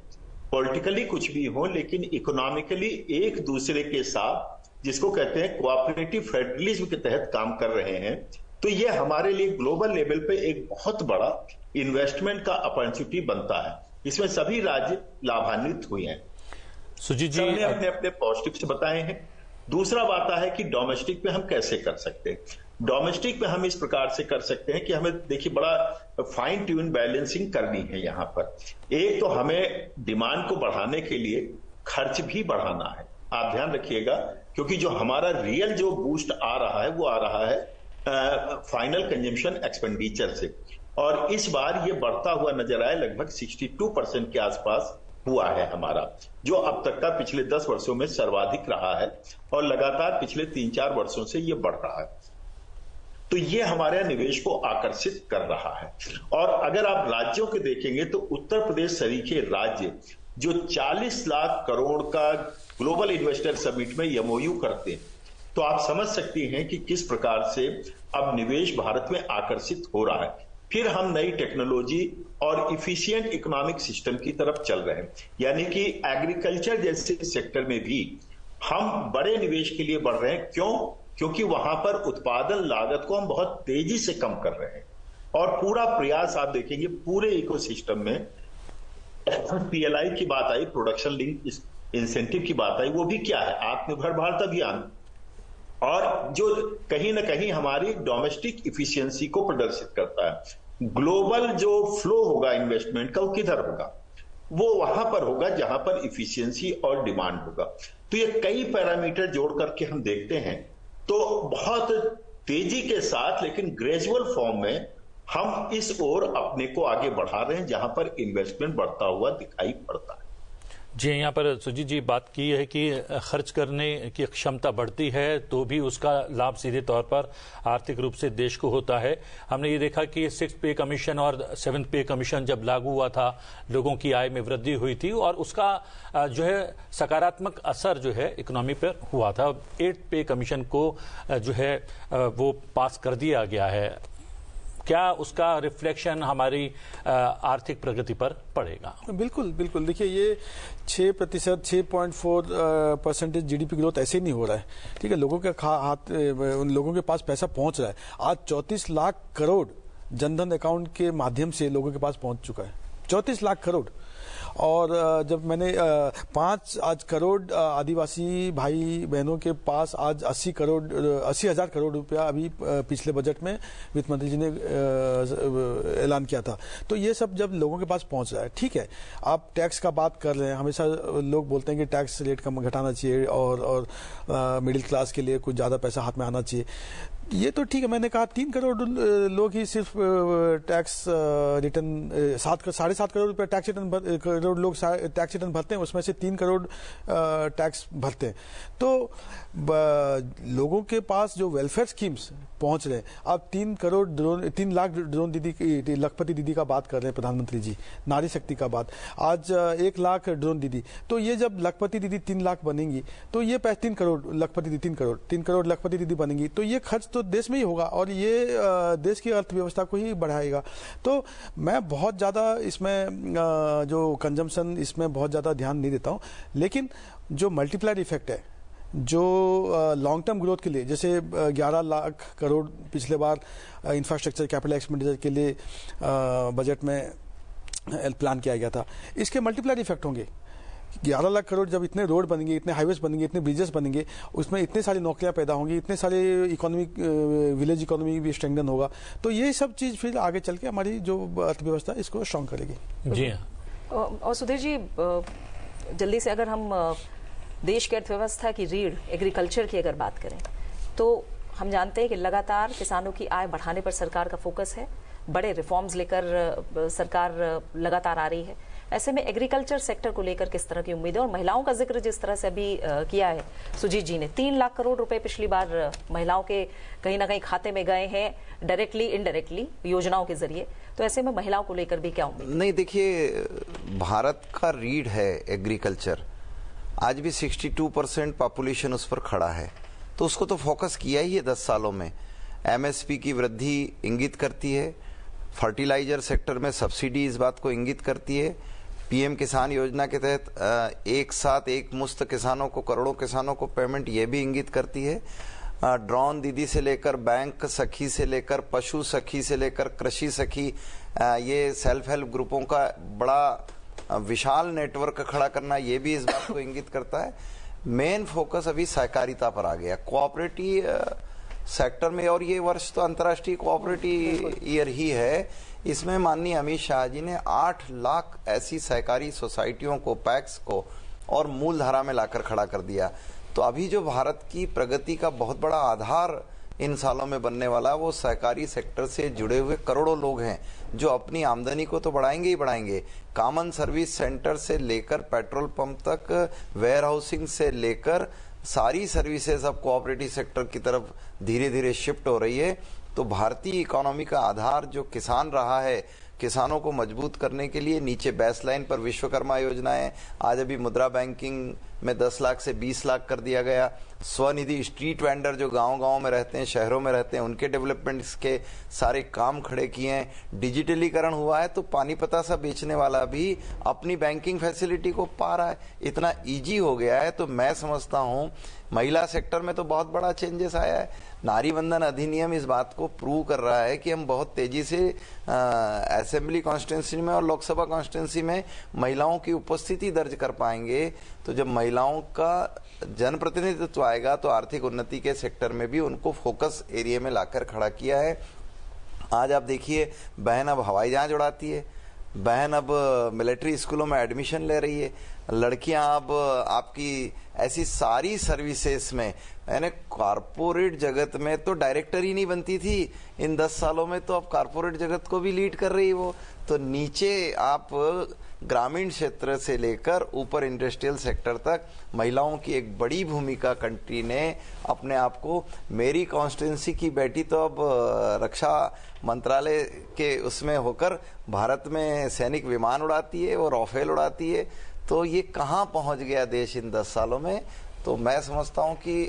पॉलिटिकली कुछ भी हो, लेकिन इकोनॉमिकली एक दूसरे के साथ, जिसको कहते हैं कोऑपरेटिव फेडरलिज्म के तहत काम कर रहे हैं, तो ये हमारे लिए ग्लोबल लेवल पे एक बहुत बड़ा इन्वेस्टमेंट का अपॉर्चुनिटी बनता है। इसमें सभी राज्य लाभान्वित हुए हैं। सुजीत जी सबने अपने अपने पॉजिटिव्स बताए हैं। दूसरा बात है कि डोमेस्टिक में हम कैसे कर सकते हैं। डोमेस्टिक में हम इस प्रकार से कर सकते हैं कि हमें देखिए बड़ा फाइन ट्यून बैलेंसिंग करनी है। यहां पर एक तो हमें डिमांड को बढ़ाने के लिए खर्च भी बढ़ाना है, आप ध्यान रखिएगा, क्योंकि जो हमारा रियल जो बूस्ट आ रहा है वो आ रहा है फाइनल कंजम्पशन एक्सपेंडिचर से, और इस बार ये बढ़ता हुआ नजर आया, लगभग 62% के आसपास हुआ है हमारा, जो अब तक का पिछले 10 वर्षों में सर्वाधिक रहा है और लगातार पिछले 3-4 वर्षों से ये बढ़ रहा है। तो ये हमारे निवेश को आकर्षित कर रहा है। और अगर आप राज्यों के देखेंगे तो उत्तर प्रदेश सरीखे राज्य जो 40 लाख करोड़ का ग्लोबल इन्वेस्टर समिट में एमओयू करते हैं, तो आप समझ सकते हैं कि किस प्रकार से अब निवेश भारत में आकर्षित हो रहा है। फिर हम नई टेक्नोलॉजी और इफिशिएंट इकोनॉमिक सिस्टम की तरफ चल रहे हैं, यानी कि एग्रीकल्चर जैसे सेक्टर में भी हम बड़े निवेश के लिए बढ़ रहे हैं। क्यों? क्योंकि वहां पर उत्पादन लागत को हम बहुत तेजी से कम कर रहे हैं, और पूरा प्रयास आप देखेंगे पूरे इकोसिस्टम में। पीएलआई की बात आई, प्रोडक्शन लिंक इंसेंटिव की बात आई, वो भी क्या है? आत्मनिर्भर भारत अभियान, और जो कहीं ना कहीं हमारी डोमेस्टिक इफिशियंसी को प्रदर्शित करता है। ग्लोबल जो फ्लो होगा इन्वेस्टमेंट का, वो किधर होगा? वो वहां पर होगा जहां पर इफिशियंसी और डिमांड होगा। तो ये कई पैरामीटर जोड़ करके हम देखते हैं, तो बहुत तेजी के साथ लेकिन ग्रेजुअल फॉर्म में हम इस ओर अपने को आगे बढ़ा रहे हैं, जहां पर इन्वेस्टमेंट बढ़ता हुआ दिखाई पड़ता है। जी, यहाँ पर सुजीत जी बात की है कि खर्च करने की क्षमता बढ़ती है तो भी उसका लाभ सीधे तौर पर आर्थिक रूप से देश को होता है। हमने ये देखा कि 6th पे कमीशन और 7th पे कमीशन जब लागू हुआ था, लोगों की आय में वृद्धि हुई थी और उसका जो है सकारात्मक असर जो है इकोनॉमी पर हुआ था। 8th पे कमीशन को जो है वो पास कर दिया गया है। क्या उसका रिफ्लेक्शन हमारी आर्थिक प्रगति पर पड़ेगा? बिल्कुल बिल्कुल। देखिए, ये 6%, 6.4% जीडीपी ग्रोथ ऐसे ही नहीं हो रहा है। ठीक है, लोगों के उन लोगों के पास पैसा पहुंच रहा है। आज 34 लाख करोड़ जनधन अकाउंट के माध्यम से लोगों के पास पहुंच चुका है, 34 लाख करोड़। और जब मैंने 5 करोड़ आदिवासी भाई बहनों के पास आज 80,000 करोड़ रुपया अभी पिछले बजट में वित्त मंत्री जी ने ऐलान किया था। तो ये सब जब लोगों के पास पहुंच रहा है, ठीक है। आप टैक्स का बात कर रहे हैं, हमेशा लोग बोलते हैं कि टैक्स रेट कम घटाना चाहिए और मिडिल क्लास के लिए कुछ ज्यादा पैसा हाथ में आना चाहिए। ये तो ठीक है, मैंने कहा 3 करोड़ लोग ही सिर्फ टैक्स रिटर्न 7.5 करोड़ रुपए टैक्स करोड़ लोग टैक्स रिटर्न भरते हैं, उसमें से 3 करोड़ टैक्स भरते हैं। तो लोगों के पास जो वेलफेयर स्कीम्स पहुंच रहे हैं, अब 3 लाख ड्रोन दीदी, लखपति दीदी का बात कर रहे हैं प्रधानमंत्री जी, नारी शक्ति का बात, आज 1 लाख ड्रोन दीदी। तो ये जब लखपति दीदी 3 लाख बनेंगी तो ये 3 करोड़ लखपति दीदी 3 करोड़ लखपति दीदी बनेंगी, तो ये खर्च तो देश में ही होगा और ये देश की अर्थव्यवस्था को ही बढ़ाएगा। तो मैं बहुत ज्यादा इसमें जो कंजम्पशन, इसमें बहुत ज्यादा ध्यान नहीं देता हूं, लेकिन जो मल्टीप्लायर इफेक्ट है, जो लॉन्ग टर्म ग्रोथ के लिए, जैसे 11 लाख करोड़ पिछले बार इंफ्रास्ट्रक्चर कैपिटल एक्सपेंडिचर के लिए बजट में प्लान किया गया था, इसके मल्टीप्लायर इफेक्ट होंगे। 11 लाख करोड़ जब इतने रोड बनेंगे, इतने हाईवेज बनेंगे, इतने ब्रिजेस बनेंगे, उसमें इतने सारी नौकरियां पैदा होंगी, इतने सारे इकोनॉमिक विलेज इकोनॉमी भी स्ट्रेंथन होगा। तो ये सब चीज फिर आगे चल के हमारी जो अर्थव्यवस्था इसको स्ट्रांग करेगी। जी हाँ। और सुधीर जी, जल्दी से अगर हम देश की अर्थव्यवस्था की रीढ़ एग्रीकल्चर की अगर बात करें, तो हम जानते हैं कि लगातार किसानों की आय बढ़ाने पर सरकार का फोकस है, बड़े रिफॉर्म्स लेकर सरकार लगातार आ रही है। ऐसे में एग्रीकल्चर सेक्टर को लेकर किस तरह की उम्मीदें, और महिलाओं का जिक्र जिस तरह से अभी किया है सुजीत जी ने, 3 लाख करोड़ रुपए पिछली बार महिलाओं के कहीं ना कहीं खाते में गए हैं, डायरेक्टली इनडायरेक्टली योजनाओं के जरिए। तो ऐसे में महिलाओं को लेकर भी क्या उम्मीद? नहीं, देखिए, भारत का रीढ़ है एग्रीकल्चर। आज भी 62% पॉपुलेशन उस पर खड़ा है, तो उसको तो फोकस किया ही है 10 सालों में। एमएसपी की वृद्धि इंगित करती है, फर्टिलाइजर सेक्टर में सब्सिडी इस बात को इंगित करती है, पीएम किसान योजना के तहत एक साथ एक मुश्त किसानों को, करोड़ों किसानों को पेमेंट, ये भी इंगित करती है। ड्रोन दीदी से लेकर बैंक सखी से लेकर पशु सखी से लेकर कृषि सखी, ये सेल्फ हेल्प ग्रुपों का बड़ा विशाल नेटवर्क खड़ा करना, ये भी इस बात को इंगित करता है। मेन फोकस अभी सहकारिता पर आ गया, कोऑपरेटिव सेक्टर में, और ये वर्ष तो अंतर्राष्ट्रीय कोऑपरेटिव ईयर ही है। इसमें माननीय अमित शाह जी ने 8 लाख ऐसी सहकारी सोसाइटियों को, पैक्स को और मूल धारा में लाकर खड़ा कर दिया। तो अभी जो भारत की प्रगति का बहुत बड़ा आधार इन सालों में बनने वाला, वो सहकारी सेक्टर से जुड़े हुए करोड़ों लोग हैं, जो अपनी आमदनी को तो बढ़ाएंगे ही बढ़ाएंगे। कॉमन सर्विस सेंटर से लेकर पेट्रोल पंप तक, वेयर हाउसिंग से लेकर सारी सर्विसेज अब कोऑपरेटिव सेक्टर की तरफ धीरे धीरे शिफ्ट हो रही है। तो भारतीय इकोनॉमी का आधार जो किसान रहा है, किसानों को मजबूत करने के लिए नीचे बेसलाइन पर विश्वकर्मा योजनाएं, आज अभी मुद्रा बैंकिंग में 10 लाख से 20 लाख कर दिया गया। स्वनिधि, स्ट्रीट वेंडर जो गांव-गांव में रहते हैं, शहरों में रहते हैं, उनके डेवलपमेंट्स के सारे काम खड़े किए हैं। डिजिटलीकरण हुआ है तो पानी पता सा बेचने वाला भी अपनी बैंकिंग फैसिलिटी को पा रहा है, इतना इजी हो गया है। तो मैं समझता हूं महिला सेक्टर में तो बहुत बड़ा चेंजेस आया है। नारी वंदन अधिनियम इस बात को प्रूव कर रहा है कि हम बहुत तेजी से असेंबली कॉन्स्टिट्यूंसी में और लोकसभा कॉन्स्टिट्यूंसी में महिलाओं की उपस्थिति दर्ज कर पाएंगे। तो जब महिलाओं का जनप्रतिनिधित्व आएगा तो आर्थिक उन्नति के सेक्टर में भी उनको फोकस एरिया में लाकर खड़ा किया है। आज आप देखिए, बहन अब हवाई जहाज उड़ाती है, बहन अब मिलिट्री स्कूलों में एडमिशन ले रही है, लड़कियां अब आपकी ऐसी सारी सर्विसेज में, यानी कॉरपोरेट जगत में तो डायरेक्टर ही नहीं बनती थी इन 10 सालों में, तो अब कॉरपोरेट जगत को भी लीड कर रही है वो। तो नीचे आप ग्रामीण क्षेत्र से लेकर ऊपर इंडस्ट्रियल सेक्टर तक महिलाओं की एक बड़ी भूमिका कंट्री ने अपने आप को, मेरी कॉन्स्टिट्यूंसी की बेटी तो अब रक्षा मंत्रालय के उसमें होकर भारत में सैनिक विमान उड़ाती है और राफेल उड़ाती है। तो ये कहाँ पहुंच गया देश इन 10 सालों में। तो मैं समझता हूं कि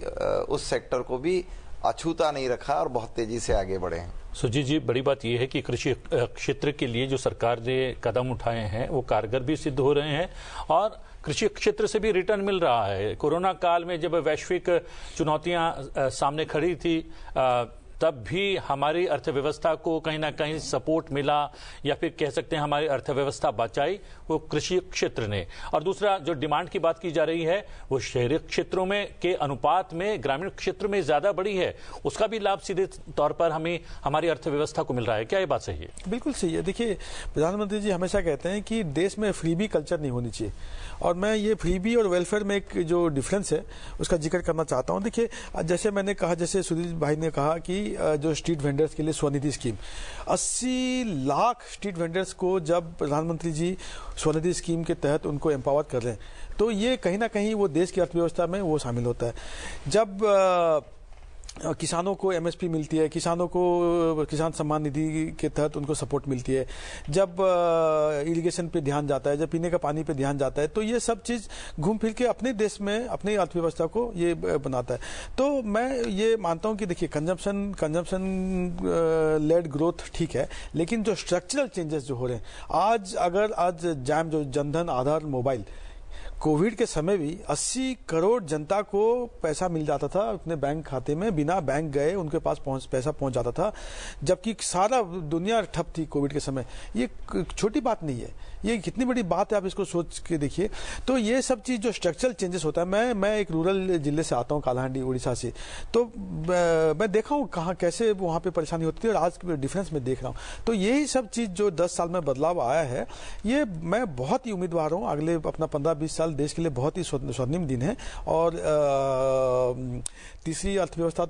उस सेक्टर को भी अछूता नहीं रखा और बहुत तेजी से आगे बढ़े हैं। सुजीत जी, बड़ी बात यह है कि कृषि क्षेत्र के लिए जो सरकार ने कदम उठाए हैं वो कारगर भी सिद्ध हो रहे हैं और कृषि क्षेत्र से भी रिटर्न मिल रहा है। कोरोना काल में जब वैश्विक चुनौतियां सामने खड़ी थी, तब भी हमारी अर्थव्यवस्था को कहीं ना कहीं सपोर्ट मिला, या फिर कह सकते हैं हमारी अर्थव्यवस्था बचाई वो कृषि क्षेत्र ने। और दूसरा, जो डिमांड की बात की जा रही है वो शहरी क्षेत्रों में के अनुपात में ग्रामीण क्षेत्र में ज्यादा बड़ी है, उसका भी लाभ सीधे तौर पर हमें हमारी अर्थव्यवस्था को मिल रहा है। क्या ये बात सही है? बिल्कुल सही है। देखिए, प्रधानमंत्री जी हमेशा कहते हैं कि देश में फ्रीबी कल्चर नहीं होनी चाहिए, और मैं ये फ्रीबी और वेलफेयर में एक जो डिफरेंस है उसका जिक्र करना चाहता हूँ। देखिए, जैसे मैंने कहा, जैसे सुधीर भाई ने कहा कि जो स्ट्रीट वेंडर्स के लिए Svanidhi scheme, 80 lakh street vendors को जब प्रधानमंत्री जी स्वनिधि स्कीम के तहत उनको एम्पावर कर रहे हैं, तो ये कहीं ना कहीं वो देश की अर्थव्यवस्था में वो शामिल होता है। जब किसानों को एमएसपी मिलती है, किसानों को किसान सम्मान निधि के तहत उनको सपोर्ट मिलती है, जब इरिगेशन पे ध्यान जाता है, जब पीने का पानी पे ध्यान जाता है, तो ये सब चीज घूम फिर के अपने देश में अपनी अर्थव्यवस्था को ये बनाता है। तो मैं ये मानता हूं कि देखिए, कंजम्पशन लेड ग्रोथ ठीक है, लेकिन जो स्ट्रक्चरल चेंजेस जो हो रहे हैं, आज जैम जो जनधन आधार मोबाइल, कोविड के समय भी 80 करोड़ जनता को पैसा मिल जाता था अपने बैंक खाते में, बिना बैंक गए उनके पास पैसा पहुंच जाता था, जबकि सारा दुनिया ठप थी कोविड के समय। ये छोटी बात नहीं है, ये कितनी बड़ी बात है, आप इसको सोच के देखिए। तो ये सब चीज जो स्ट्रक्चरल चेंजेस होता है, मैं एक रूरल जिले से आता हूँ, कालाहांडी उड़ीसा से, तो मैं देखा हूँ कहाँ कैसे वहाँ पे परेशानी होती थी और आज डिफरेंस में देख रहा हूँ। तो यही सब चीज जो 10 साल में बदलाव आया है, ये मैं बहुत ही उम्मीदवार हूँ। अगले अपना 15-20 साल देश के लिए बहुत ही स्वर्णिम दिन है, और तीसरी अर्थव्यवस्था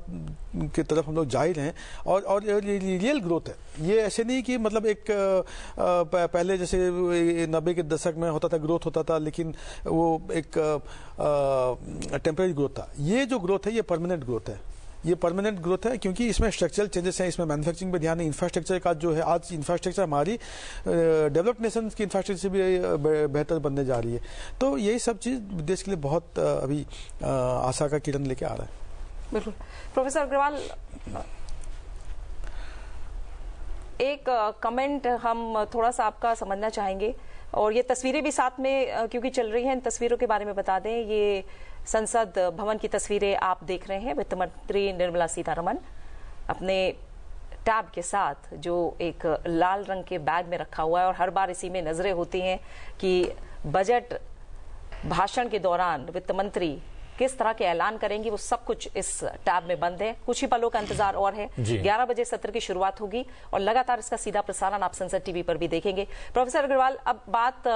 की तरफ हम लोग जा ही रहे हैं, और रियल ग्रोथ है। ये ऐसे नहीं कि मतलब एक पहले जैसे 90 के दशक में होता था, ग्रोथ होता था, लेकिन वो एक टेम्परेरी ग्रोथ था। ये जो ग्रोथ है ये परमानेंट ग्रोथ है, ये परमानेंट ग्रोथ है, क्योंकि इसमें स्ट्रक्चरल चेंजेस हैं, इसमें मैन्युफैक्चरिंग पे ध्यान है, इंफ्रास्ट्रक्चर का जो है, आज इंफ्रास्ट्रक्चर हमारी डेवलप्ड नेशंस की इंफ्रास्ट्रक्चर से भी बेहतर बनने जा रही है। तो यही सब चीज देश के लिए बहुत अभी आशा का किरण लेके आ रहा है। बिल्कुल। प्रोफेसर अग्रवाल, एक कमेंट हम थोड़ा सा आपका समझना चाहेंगे, और ये तस्वीरें भी साथ में क्योंकि चल रही हैं, इन तस्वीरों के बारे में बता दें। ये संसद भवन की तस्वीरें आप देख रहे हैं। वित्त मंत्री निर्मला सीतारमण अपने टैब के साथ जो एक लाल रंग के बैग में रखा हुआ है, और हर बार इसी में नजरें होती हैं कि बजट भाषण के दौरान वित्त मंत्री किस तरह के ऐलान करेंगी, वो सब कुछ इस टैब में बंद है। कुछ ही पलों का इंतजार और है। 11 बजे सत्र की शुरुआत होगी और लगातार इसका सीधा प्रसारण आप संसद टीवी पर भी देखेंगे। प्रोफेसर अग्रवाल, अब बात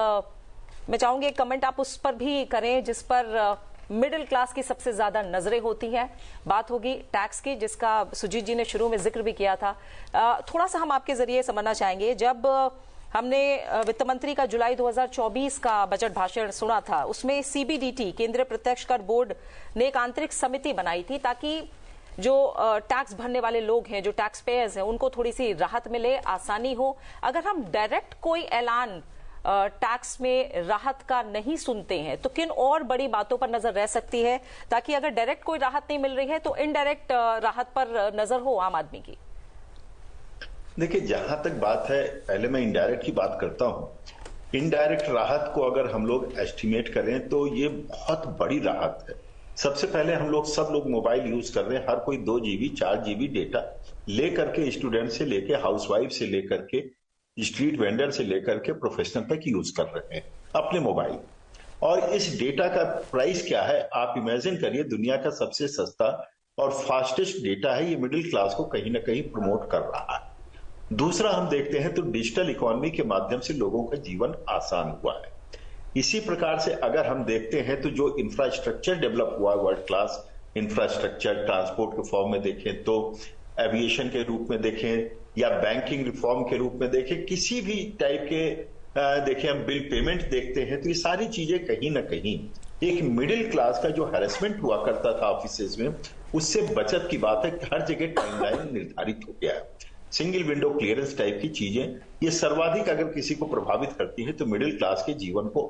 मैं चाहूंगी एक कमेंट आप उस पर भी करें जिस पर मिडिल क्लास की सबसे ज्यादा नजरें होती हैं। बात होगी टैक्स की, जिसका सुजीत जी ने शुरू में जिक्र भी किया था। थोड़ा सा हम आपके जरिए समझना चाहेंगे, जब हमने वित्त मंत्री का जुलाई 2024 का बजट भाषण सुना था, उसमें सीबीडीटी केंद्रीय प्रत्यक्ष कर बोर्ड ने एक आंतरिक समिति बनाई थी ताकि जो टैक्स भरने वाले लोग हैं, जो टैक्स पेयर्स हैं, उनको थोड़ी सी राहत मिले, आसानी हो। अगर हम डायरेक्ट कोई ऐलान टैक्स में राहत का नहीं सुनते हैं तो किन और बड़ी बातों पर नजर रह सकती है, ताकि अगर डायरेक्ट कोई राहत नहीं मिल रही है तो इनडायरेक्ट राहत पर नजर हो आम आदमी की? देखिए, जहां तक बात है, पहले मैं इनडायरेक्ट की बात करता हूं। इनडायरेक्ट राहत को अगर हम लोग एस्टिमेट करें तो ये बहुत बड़ी राहत है। सबसे पहले सब लोग मोबाइल यूज कर रहे हैं। हर कोई 2 GB 4 GB डेटा लेकर के, स्टूडेंट से लेकर हाउसवाइफ से लेकर के स्ट्रीट वेंडर से लेकर के प्रोफेशनल तक यूज कर रहे हैं अपने मोबाइल। और इस डेटा का प्राइस क्या है आप इमेजिन करिए। दुनिया का सबसे सस्ता और फास्टेस्ट डेटा है। ये मिडिल क्लास को कहीं ना कहीं प्रमोट कर रहा है। दूसरा हम देखते हैं तो डिजिटल इकोनॉमी के माध्यम से लोगों का जीवन आसान हुआ है। इसी प्रकार से अगर हम देखते हैं तो जो इंफ्रास्ट्रक्चर डेवलप हुआ है, वर्ल्ड क्लास इंफ्रास्ट्रक्चर, ट्रांसपोर्ट के फॉर्म में देखें तो एविएशन के रूप में देखें या बैंकिंग रिफॉर्म के रूप में देखें, किसी भी टाइप के देखें, हम बिल पेमेंट देखते हैं, तो ये सारी चीजें कहीं ना कहीं एक मिडिल क्लास का जो हैरेसमेंट हुआ करता था ऑफिसेज में, उससे बचत की बात है। हर जगह टाइमलाइन निर्धारित हो गया है। सिंगल विंडो क्लियरेंस टाइप की चीजें ये सर्वाधिक अगर किसी को प्रभावित करती है तो मिडिल क्लास के जीवन को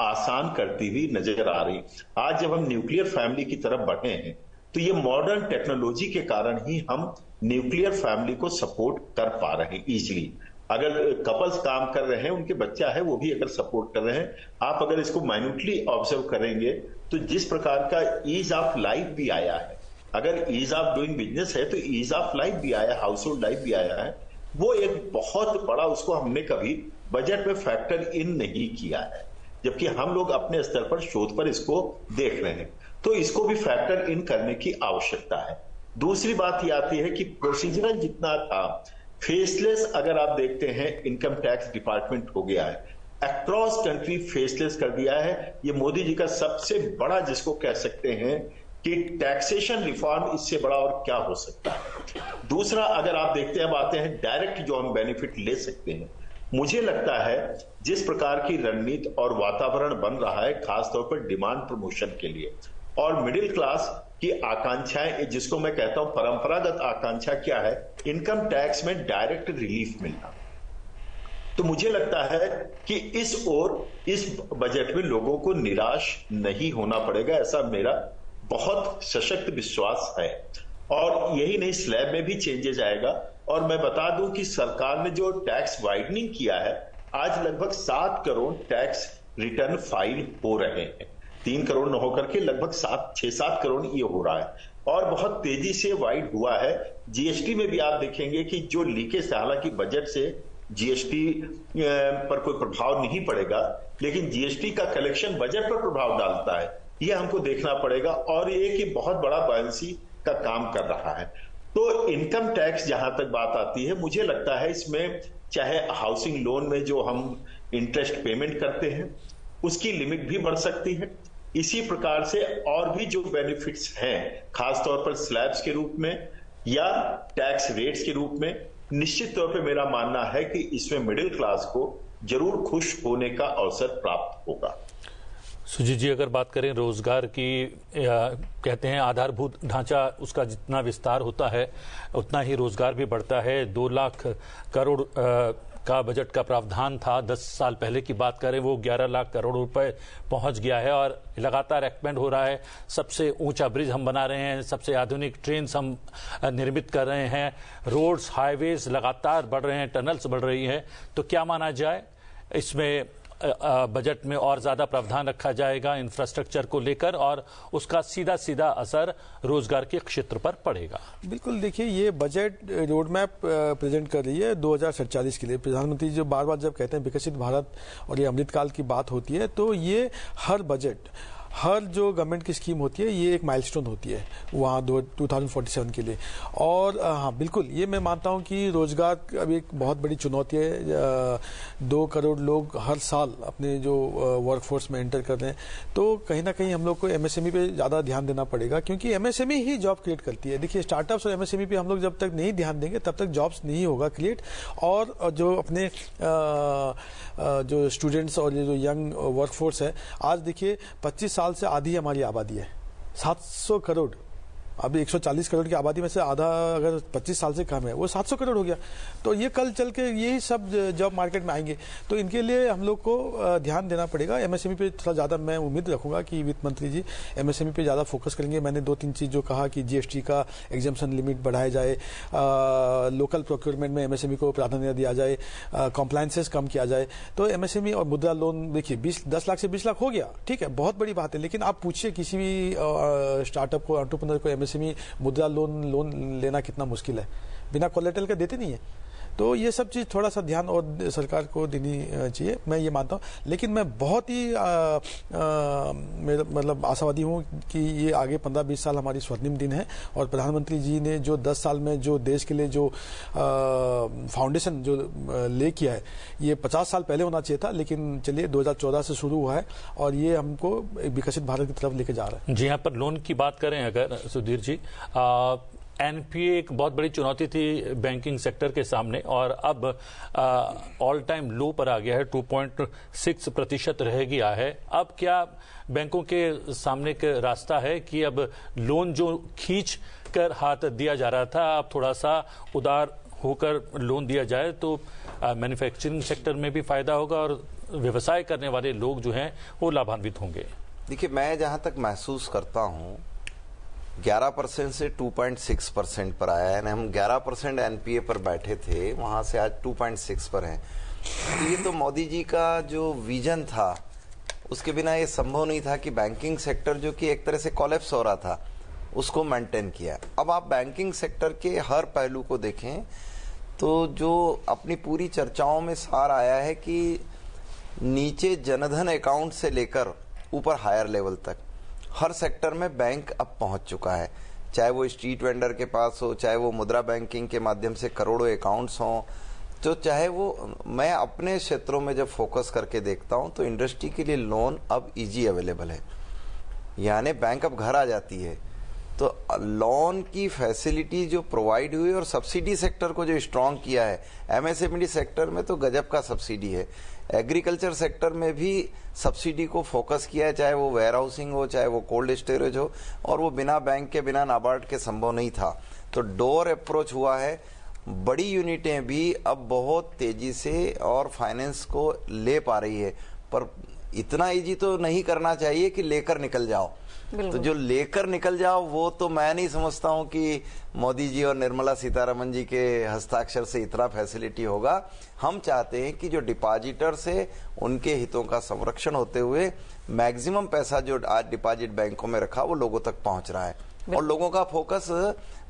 आसान करती हुई नजर आ रही। आज जब हम न्यूक्लियर फैमिली की तरफ बढ़े हैं तो ये मॉडर्न टेक्नोलॉजी के कारण ही हम न्यूक्लियर फैमिली को सपोर्ट कर पा रहे हैं इजीली। अगर कपल्स काम कर रहे हैं, उनके बच्चा है, वो भी अगर सपोर्ट कर रहे हैं, आप अगर इसको माइन्यूटली ऑब्जर्व करेंगे तो जिस प्रकार का ईज ऑफ लाइफ भी आया है, अगर ईज ऑफ डूइंग बिजनेस है तो ईज ऑफ लाइफ भी आया, हाउस होल्ड लाइफ भी आया है। वो एक बहुत बड़ा, उसको हमने कभी बजट में फैक्टर इन नहीं किया है, जबकि हम लोग अपने स्तर पर शोध पर इसको देख रहे हैं। तो इसको भी फैक्टर इन करने की आवश्यकता है। दूसरी बात ये आती है कि प्रोसीजरल जितना था फेसलेस, अगर आप देखते हैं इनकम टैक्स डिपार्टमेंट हो गया है, अक्रॉस कंट्री फेसलेस कर दिया है। ये मोदी जी का सबसे बड़ा, जिसको कह सकते हैं कि टैक्सेशन रिफॉर्म, इससे बड़ा और क्या हो सकता है। दूसरा, अगर आप देखते हैं, अब आते हैं डायरेक्ट जो हम बेनिफिट ले सकते हैं। मुझे लगता है जिस प्रकार की रणनीति और वातावरण बन रहा है, खासतौर पर डिमांड प्रमोशन के लिए, और मिडिल क्लास की आकांक्षाएं, जिसको मैं कहता हूं परंपरागत आकांक्षा क्या है, इनकम टैक्स में डायरेक्ट रिलीफ मिलना, तो मुझे लगता है कि इस बजट में लोगों को निराश नहीं होना पड़ेगा, ऐसा मेरा बहुत सशक्त विश्वास है। और यही नहीं, स्लैब में भी चेंजेस आएगा। और मैं बता दूं कि सरकार ने जो टैक्स वाइडनिंग किया है, आज लगभग 7 करोड़ टैक्स रिटर्न फाइल हो रहे हैं। 3 करोड़ न होकर के लगभग 6-7 करोड़ ये हो रहा है, और बहुत तेजी से वाइड हुआ है। जीएसटी में भी आप देखेंगे कि जो लीकेज, हालांकि बजट से जीएसटी पर कोई प्रभाव नहीं पड़ेगा, लेकिन जीएसटी का कलेक्शन बजट पर प्रभाव डालता है, यह हमको देखना पड़ेगा। और ये कि बहुत बड़ा बैलेंसी का काम कर रहा है। तो इनकम टैक्स जहां तक बात आती है, मुझे लगता है इसमें चाहे हाउसिंग लोन में जो हम इंटरेस्ट पेमेंट करते हैं उसकी लिमिट भी बढ़ सकती है। इसी प्रकार से और भी जो बेनिफिट्स हैं, खासतौर पर स्लैब्स के रूप में या टैक्स रेट्स के रूप में, निश्चित तौर पे मेरा मानना है कि इसमें मिडिल क्लास को जरूर खुश होने का अवसर प्राप्त होगा। सुजीत जी, अगर बात करें रोजगार की, कहते हैं आधारभूत ढांचा उसका जितना विस्तार होता है उतना ही रोजगार भी बढ़ता है। 2 लाख करोड़ का बजट का प्रावधान था, 10 साल पहले की बात करें वो 11 लाख करोड़ रुपए पहुंच गया है और लगातार एक्सपेंड हो रहा है। सबसे ऊंचा ब्रिज हम बना रहे हैं, सबसे आधुनिक ट्रेन हम निर्मित कर रहे हैं, रोड्स हाईवेज लगातार बढ़ रहे हैं, टनल्स बढ़ रही हैं। तो क्या माना जाए, इसमें बजट में और ज्यादा प्रावधान रखा जाएगा इंफ्रास्ट्रक्चर को लेकर और उसका सीधा सीधा असर रोजगार के क्षेत्र पर पड़ेगा। बिल्कुल, देखिए ये बजट रोड मैप प्रेजेंट कर रही है 2047 के लिए। प्रधानमंत्री जो बार बार जब कहते हैं विकसित भारत और ये अमृतकाल की बात होती है, तो ये हर बजट, हर जो गवर्नमेंट की स्कीम होती है, ये एक माइलस्टोन होती है वहाँ 2047 के लिए। और हाँ बिल्कुल, ये मैं मानता हूँ कि रोजगार अभी एक बहुत बड़ी चुनौती है। 2 करोड़ लोग हर साल अपने जो वर्कफोर्स में एंटर कर रहे हैं, तो कहीं ना कहीं हम लोग को एमएसएमई पे ज़्यादा ध्यान देना पड़ेगा, क्योंकि एमएसएमई ही जॉब क्रिएट करती है। देखिए, स्टार्टअप्स और एमएसएमई पे हम लोग जब तक नहीं ध्यान देंगे तब तक जॉब्स नहीं होगा क्रिएट। और जो अपने जो स्टूडेंट्स और ये जो यंग वर्कफोर्स है, आज देखिए 25 साल से आधी हमारी आबादी है, 700 करोड़। अभी 140 करोड़ की आबादी में से आधा अगर 25 साल से कम है, वो 700 करोड़ हो गया। तो ये कल चल के यही सब जॉब मार्केट में आएंगे, तो इनके लिए हम लोग को ध्यान देना पड़ेगा। एमएसएमई पे थोड़ा ज़्यादा मैं उम्मीद रखूंगा कि वित्त मंत्री जी एमएसएमई पे ज़्यादा फोकस करेंगे। मैंने 2-3 चीज़ जो कहा कि जीएसटी का एग्जाम्पशन लिमिट बढ़ाया जाए, लोकल प्रोक्योरमेंट में एमएसएमई को प्राधान्य दिया जाए, कॉम्प्लायंसेस कम किया जाए। तो एमएसएमई और मुद्रा लोन, देखिए 10 लाख से 20 लाख हो गया, ठीक है, बहुत बड़ी बात है। लेकिन आप पूछिए किसी भी स्टार्टअप को, एंटरप्रेन्योर को एमएसएमई मुद्रा लोन लेना कितना मुश्किल है, बिना कोलेटरल के देते नहीं है। तो ये सब चीज थोड़ा सा ध्यान और सरकार को देनी चाहिए, मैं ये मानता हूँ। लेकिन मैं बहुत ही मतलब आशावादी हूँ कि ये आगे 15-20 साल हमारी स्वर्णिम दिन है, और प्रधानमंत्री जी ने जो 10 साल में जो देश के लिए जो फाउंडेशन जो ले किया है, ये 50 साल पहले होना चाहिए था। लेकिन चलिए 2014 से शुरू हुआ है और ये हमको विकसित भारत की तरफ लेके जा रहा है। जी, यहाँ पर लोन की बात करें अगर सुधीर जी, एनपीए एक बहुत बड़ी चुनौती थी बैंकिंग सेक्टर के सामने, और अब ऑल टाइम लो पर आ गया है, 2.6% रह गया है। अब क्या बैंकों के सामने का रास्ता है कि अब लोन जो खींच कर हाथ दिया जा रहा था, अब थोड़ा सा उदार होकर लोन दिया जाए तो मैन्युफैक्चरिंग सेक्टर में भी फायदा होगा और व्यवसाय करने वाले लोग जो हैं वो लाभान्वित होंगे? देखिए, मैं जहां तक महसूस करता हूं, 11% से 2.6% पर आया है। हम 11% एनपीए पर बैठे थे, वहां से आज 2.6 पर हैं। तो ये तो मोदी जी का जो विजन था, उसके बिना ये संभव नहीं था कि बैंकिंग सेक्टर जो कि एक तरह से कोलैप्स हो रहा था, उसको मेंटेन किया। अब आप बैंकिंग सेक्टर के हर पहलू को देखें तो जो अपनी पूरी चर्चाओं में सार आया है कि नीचे जनधन अकाउंट से लेकर ऊपर हायर लेवल तक हर सेक्टर में बैंक अब पहुंच चुका है। चाहे वो स्ट्रीट वेंडर के पास हो, चाहे वो मुद्रा बैंकिंग के माध्यम से करोड़ों अकाउंट्स हों, तो चाहे वो, मैं अपने क्षेत्रों में जब फोकस करके देखता हूं तो इंडस्ट्री के लिए लोन अब इजी अवेलेबल है, यानी बैंक अब घर आ जाती है। तो लोन की फैसिलिटी जो प्रोवाइड हुई और सब्सिडी सेक्टर को जो स्ट्रांग किया है, एमएसएमई सेक्टर में तो गजब का सब्सिडी है। एग्रीकल्चर सेक्टर में भी सब्सिडी को फोकस किया है, चाहे वो वेयर हाउसिंग हो, चाहे वो कोल्ड स्टोरेज हो, और वो बिना बैंक के, बिना नाबार्ड के संभव नहीं था। तो डोर अप्रोच हुआ है। बड़ी यूनिटें भी अब बहुत तेजी से और फाइनेंस को ले पा रही है, पर इतना इजी तो नहीं करना चाहिए कि लेकर निकल जाओ। तो जो लेकर निकल जाओ वो तो मैं नहीं समझता हूं कि मोदी जी और निर्मला सीतारमन जी के हस्ताक्षर से इतना फैसिलिटी होगा। हम चाहते हैं कि जो डिपॉजिटर्स है उनके हितों का संरक्षण होते हुए मैक्सिमम पैसा जो आज डिपॉजिट बैंकों में रखा वो लोगों तक पहुंच रहा है, और लोगों का फोकस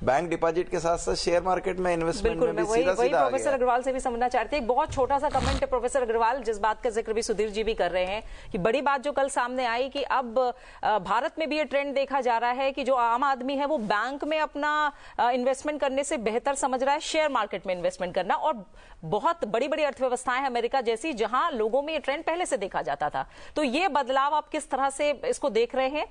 बैंक डिपॉजिट के साथ साथ शेयर मार्केट में इन्वेस्टमेंट में भी सीधा सीधा प्रोफेसर अग्रवाल से भी समझना चाहते हैं। एक बहुत छोटा सा कमेंट है प्रोफेसर अग्रवाल, जिस बात का जिक्र भी सुधीर जी भी कर रहे हैं कि बड़ी बात जो कल सामने आई कि अब भारत में भी ये ट्रेंड देखा जा रहा है कि जो आम आदमी है वो बैंक में अपना इन्वेस्टमेंट करने से बेहतर समझ रहा है शेयर मार्केट में इन्वेस्टमेंट करना। और बहुत बड़ी बड़ी अर्थव्यवस्थाएं हैं अमेरिका जैसी, जहां लोगों में ये ट्रेंड पहले से देखा जाता था। तो ये बदलाव आप किस तरह से इसको देख रहे हैं,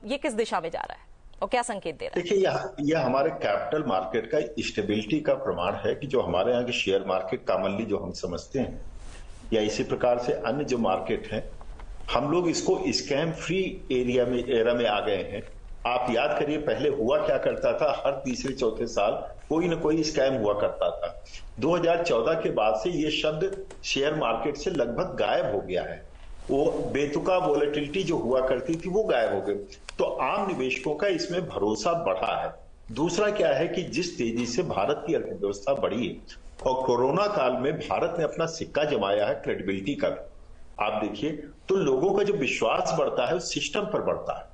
ये किस दिशा में जा रहा है और क्या संकेत दे रहा है? देखिए, यह हमारे कैपिटल मार्केट का स्टेबिलिटी का प्रमाण है कि जो हमारे यहाँ के शेयर मार्केट कॉमनली जो हम समझते हैं, या इसी प्रकार से अन्य जो मार्केट हैं, हम लोग इसको स्कैम फ्री एरा में आ गए हैं। आप याद करिए पहले हुआ क्या करता था, हर तीसरे चौथे साल कोई ना कोई स्कैम हुआ करता था। 2014 के बाद से ये शब्द शेयर मार्केट से लगभग गायब हो गया है। वो बेतुका वोलेटिलिटी जो हुआ करती थी वो गायब हो गई। तो आम निवेशकों का इसमें भरोसा बढ़ा है। दूसरा क्या है कि जिस तेजी से भारत की अर्थव्यवस्था बढ़ी है और कोरोना काल में भारत ने अपना सिक्का जमाया है क्रेडिबिलिटी का, आप देखिए तो लोगों का जो विश्वास बढ़ता है उस सिस्टम पर बढ़ता है,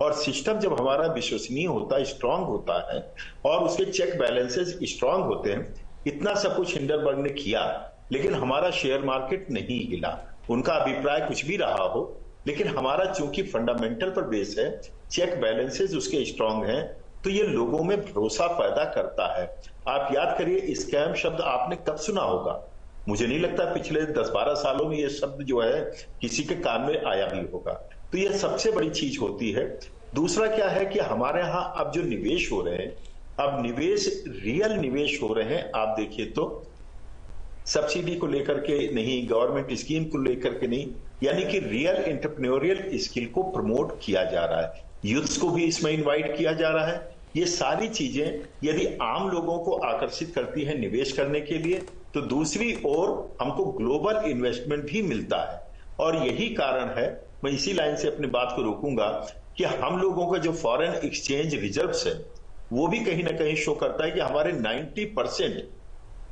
और सिस्टम जब हमारा विश्वसनीय होता है, स्ट्रांग होता है और उसके चेक बैलेंसेस स्ट्रांग होते हैं। इतना सब कुछ हिंडनबर्ग ने किया लेकिन हमारा शेयर मार्केट नहीं हिला। उनका अभिप्राय कुछ भी रहा हो, लेकिन हमारा चूंकि फंडामेंटल पर बेस है, चेक बैलेंसेस उसके स्ट्रांग हैं, तो ये लोगों में भरोसा पैदा करता है। आप याद करिए, स्कैम शब्द आपने कब सुना होगा? मुझे नहीं लगता पिछले 10-12 सालों में ये शब्द जो है किसी के कान में आया भी होगा। तो ये सबसे बड़ी चीज होती है। दूसरा क्या है कि हमारे यहां अब जो निवेश हो रहे हैं, अब निवेश रियल निवेश हो रहे हैं। आप देखिए तो सब्सिडी को लेकर के नहीं, गवर्नमेंट स्कीम को लेकर के नहीं, यानी कि रियल एंटरप्रेन्योरियल स्किल को प्रमोट किया जा रहा है। यूथ्स को भी इसमें इनवाइट किया जा रहा है। ये सारी चीजें यदि आम लोगों को आकर्षित करती है निवेश करने के लिए, तो दूसरी ओर हमको ग्लोबल इन्वेस्टमेंट भी मिलता है। और यही कारण है, मैं इसी लाइन से अपनी बात को रोकूंगा, कि हम लोगों का जो फॉरेन एक्सचेंज रिजर्व्स है वो भी कहीं ना कहीं शो करता है कि हमारे 90%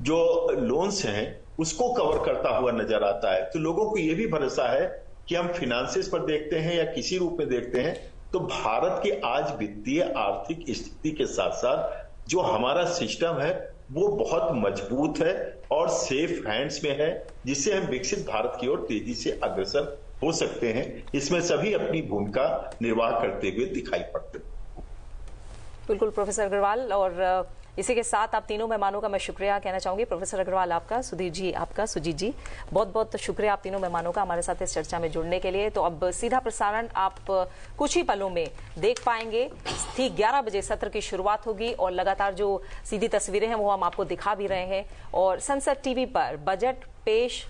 जो लोन्स हैं उसको कवर करता हुआ नजर आता है। तो लोगों को यह भी भरोसा है कि हम फिनेंसेस पर देखते हैं या किसी रूप में देखते हैं, तो भारत की आज वित्तीय आर्थिक स्थिति के साथ साथ जो हमारा सिस्टम है वो बहुत मजबूत है और सेफ हैंड्स में है, जिससे हम विकसित भारत की ओर तेजी से अग्रसर हो सकते हैं। इसमें सभी अपनी भूमिका निर्वाह करते हुए दिखाई पड़ते हैं। बिल्कुल प्रोफेसर अग्रवाल, और इसी के साथ आप तीनों मेहमानों का मैं शुक्रिया कहना चाहूंगी। प्रोफेसर अग्रवाल आपका, सुधीर जी आपका, सुजीत जी बहुत बहुत शुक्रिया आप तीनों मेहमानों का हमारे साथ इस चर्चा में जुड़ने के लिए। तो अब सीधा प्रसारण आप कुछ ही पलों में देख पाएंगे। ठीक 11 बजे सत्र की शुरुआत होगी और लगातार जो सीधी तस्वीरें हैं वो हम आपको दिखा भी रहे हैं, और संसद टीवी पर बजट पेश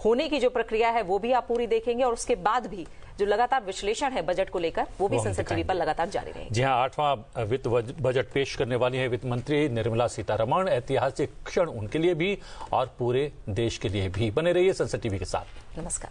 होने की जो प्रक्रिया है वो भी आप पूरी देखेंगे, और उसके बाद भी जो लगातार विश्लेषण है बजट को लेकर वो भी संसद टीवी पर लगातार जारी रहेगा। जी हां, 8वां वित्त बजट पेश करने वाली है वित्त मंत्री निर्मला सीतारमण। ऐतिहासिक क्षण उनके लिए भी और पूरे देश के लिए भी। बने रहिए संसद टीवी के साथ। नमस्कार।